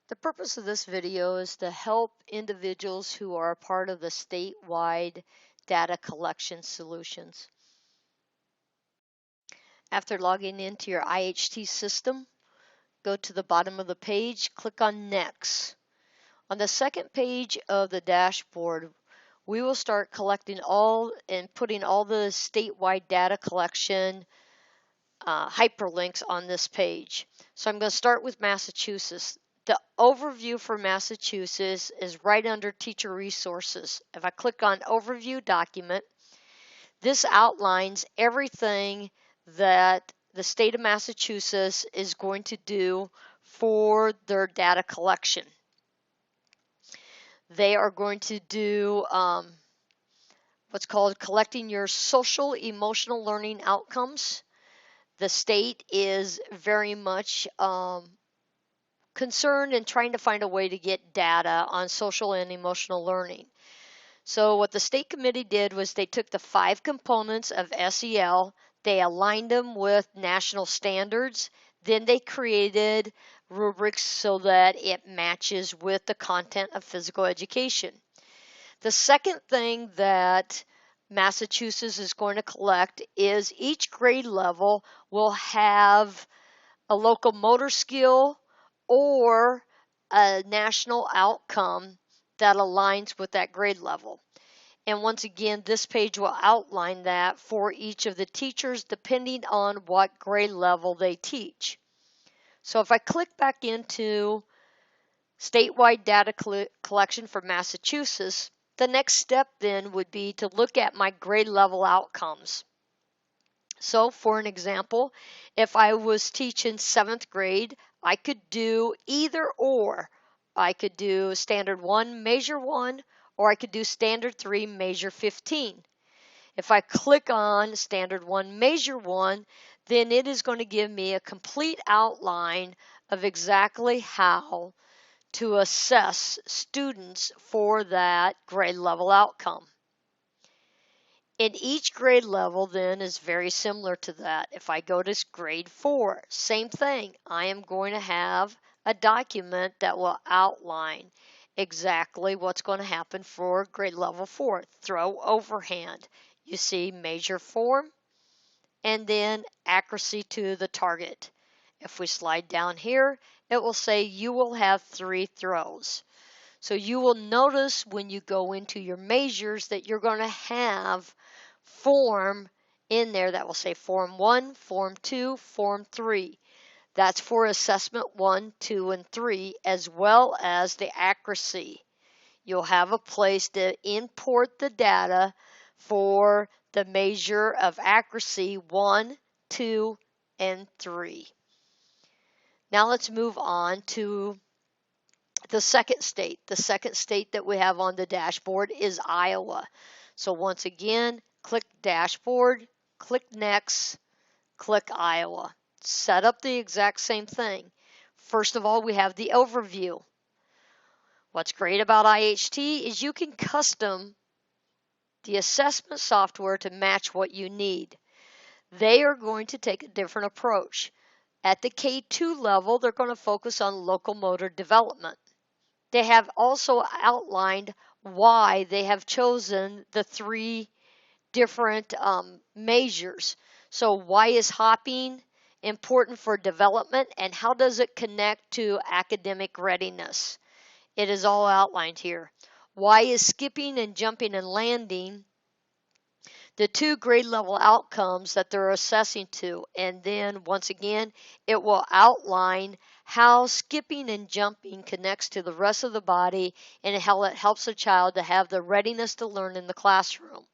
The purpose of this video is to help individuals who are a part of the statewide data collection solutions. After logging into your IHT system, go to the bottom of the page, click on Next. On the second page of the dashboard, we will start collecting all and putting all the statewide data collection hyperlinks on this page. So I'm going to start with Massachusetts. The overview for Massachusetts is right under Teacher Resources. If I click on Overview Document, this outlines everything that the state of Massachusetts is going to do for their data collection. They are going to do what's called collecting your social emotional learning outcomes. The state is very much concerned and trying to find a way to get data on social and emotional learning. So what the state committee did was they took the 5 components of SEL, they aligned them with national standards, then they created rubrics so that it matches with the content of physical education. The second thing that Massachusetts is going to collect is each grade level will have a local motor skill or a national outcome that aligns with that grade level. And once again, this page will outline that for each of the teachers depending on what grade level they teach. So if I click back into statewide data collection for Massachusetts, the next step then would be to look at my grade level outcomes. So for an example, if I was teaching 7th grade, I could do either or. I could do Standard 1, Measure 1, or I could do Standard 3, Measure 15. If I click on Standard 1, Measure 1, then it is going to give me a complete outline of exactly how to assess students for that grade level outcome. And each grade level then is very similar to that. If I go to grade 4, same thing. I am going to have a document that will outline exactly what's going to happen for grade level 4. Throw overhand. You see measure form and then accuracy to the target. If we slide down here, it will say you will have 3 throws. So you will notice when you go into your measures that you're going to have form in there that will say Form 1, Form 2, Form 3. That's for assessment 1, 2, and 3, as well as the accuracy. You'll have a place to import the data for the measure of accuracy 1, 2, and 3. Now let's move on to the second state. The second state that we have on the dashboard is Iowa. So once again, click Dashboard, click Next, click Iowa. Set up the exact same thing. First of all, we have the overview. What's great about IHT is you can custom the assessment software to match what you need. They are going to take a different approach. At the K2 level, they're going to focus on locomotor development. They have also outlined why they have chosen the 3 different measures. So why is hopping important for development and how does it connect to academic readiness? It is all outlined here. Why is skipping and jumping and landing the 2 grade level outcomes that they're assessing to? And then once again, it will outline how skipping and jumping connects to the rest of the body and how it helps a child to have the readiness to learn in the classroom.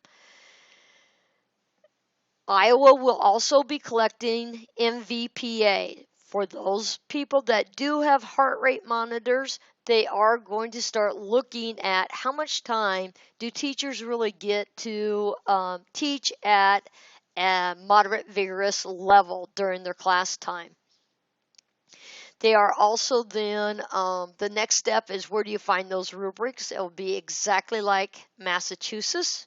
Iowa will also be collecting MVPA. For those people that do have heart rate monitors, they are going to start looking at how much time do teachers really get to teach at a moderate vigorous level during their class time. They are also then, the next step is where do you find those rubrics? It will be exactly like Massachusetts.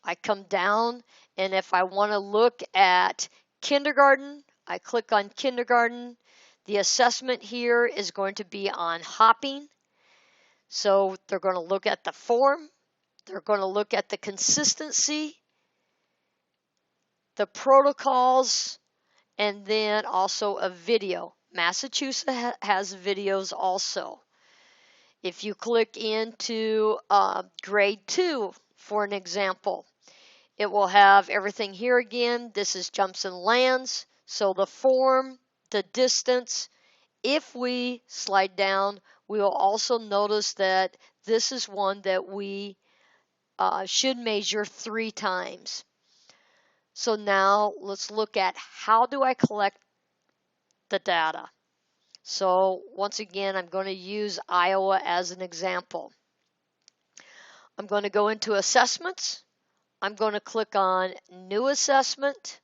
I come down, and if I want to look at kindergarten, I click on kindergarten. The assessment here is going to be on hopping. So they're going to look at the form, they're going to look at the consistency, the protocols, and then also a video. Massachusetts has videos also. If you click into grade 2, for an example, it will have everything here again. This is jumps and lands. So the form, the distance. If we slide down, we will also notice that this is one that we should measure 3 times. So now let's look at how do I collect the data. So once again, I'm going to use Iowa as an example. I'm going to go into assessments. I'm going to click on new assessment,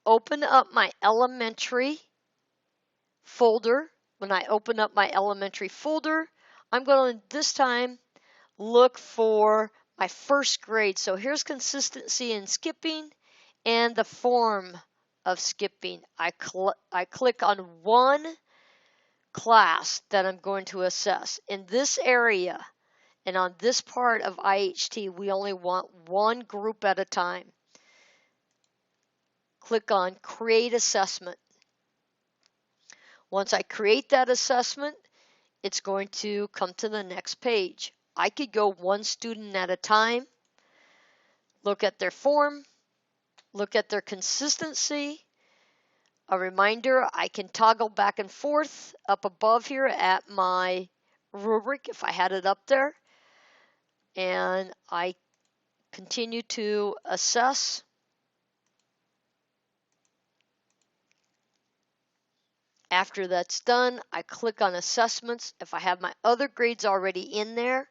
open up my elementary folder. When I open up my elementary folder, I'm going to this time look for my first grade. So here's consistency in skipping and the form of skipping. I click on one class that I'm going to assess. In this area and on this part of IHT, we only want one group at a time. Click on Create Assessment. Once I create that assessment, it's going to come to the next page. I could go one student at a time, look at their form, look at their consistency. A reminder, I can toggle back and forth up above here at my rubric if I had it up there. And I continue to assess. After that's done, I click on assessments. If I have my other grades already in there,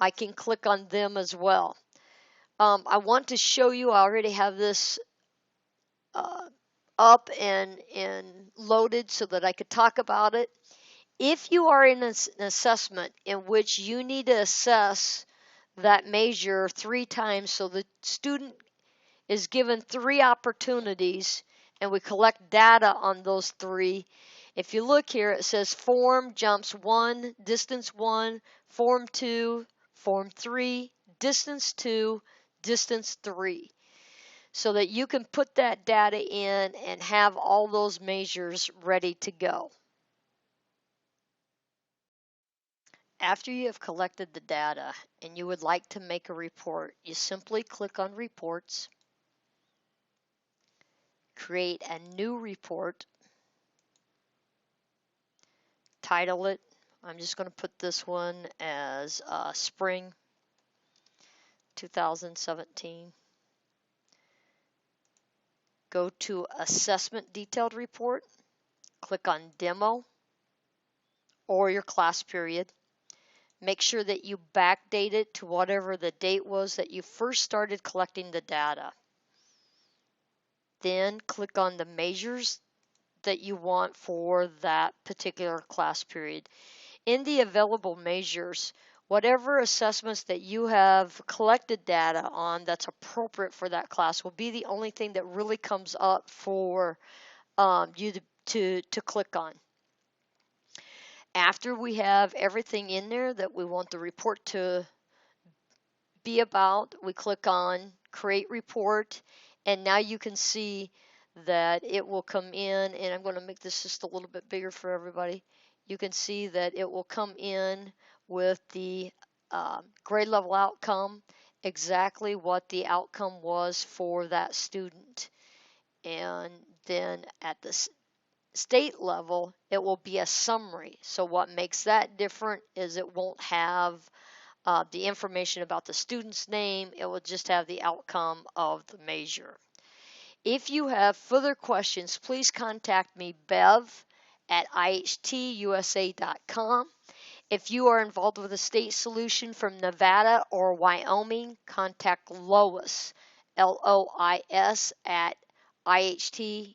I can click on them as well. I want to show you, I already have this up and loaded so that I could talk about it. If you are in an assessment in which you need to assess that measure 3 times, so the student is given 3 opportunities and we collect data on those 3. If you look here, it says form jumps 1, distance 1, form 2, form 3, distance 2, distance 3. So that you can put that data in and have all those measures ready to go. After you have collected the data and you would like to make a report, you simply click on Reports, create a new report, title it. I'm just going to put this one as Spring 2017. Go to Assessment Detailed Report, click on Demo or your class period. Make sure that you backdate it to whatever the date was that you first started collecting the data. Then click on the measures that you want for that particular class period. In the available measures, whatever assessments that you have collected data on that's appropriate for that class will be the only thing that really comes up for you to click on. After we have everything in there that we want the report to be about, we click on Create Report, and now you can see that it will come in, and I'm going to make this just a little bit bigger for everybody. You can see that it will come in with the grade level outcome, exactly what the outcome was for that student. And then at the state level, it will be a summary. So what makes that different is it won't have the information about the student's name. It will just have the outcome of the measure. If you have further questions, please contact me, Bev, at ihtusa.com. If you are involved with a state solution from Nevada or Wyoming, contact Lois, Lois, at ihtusa.com.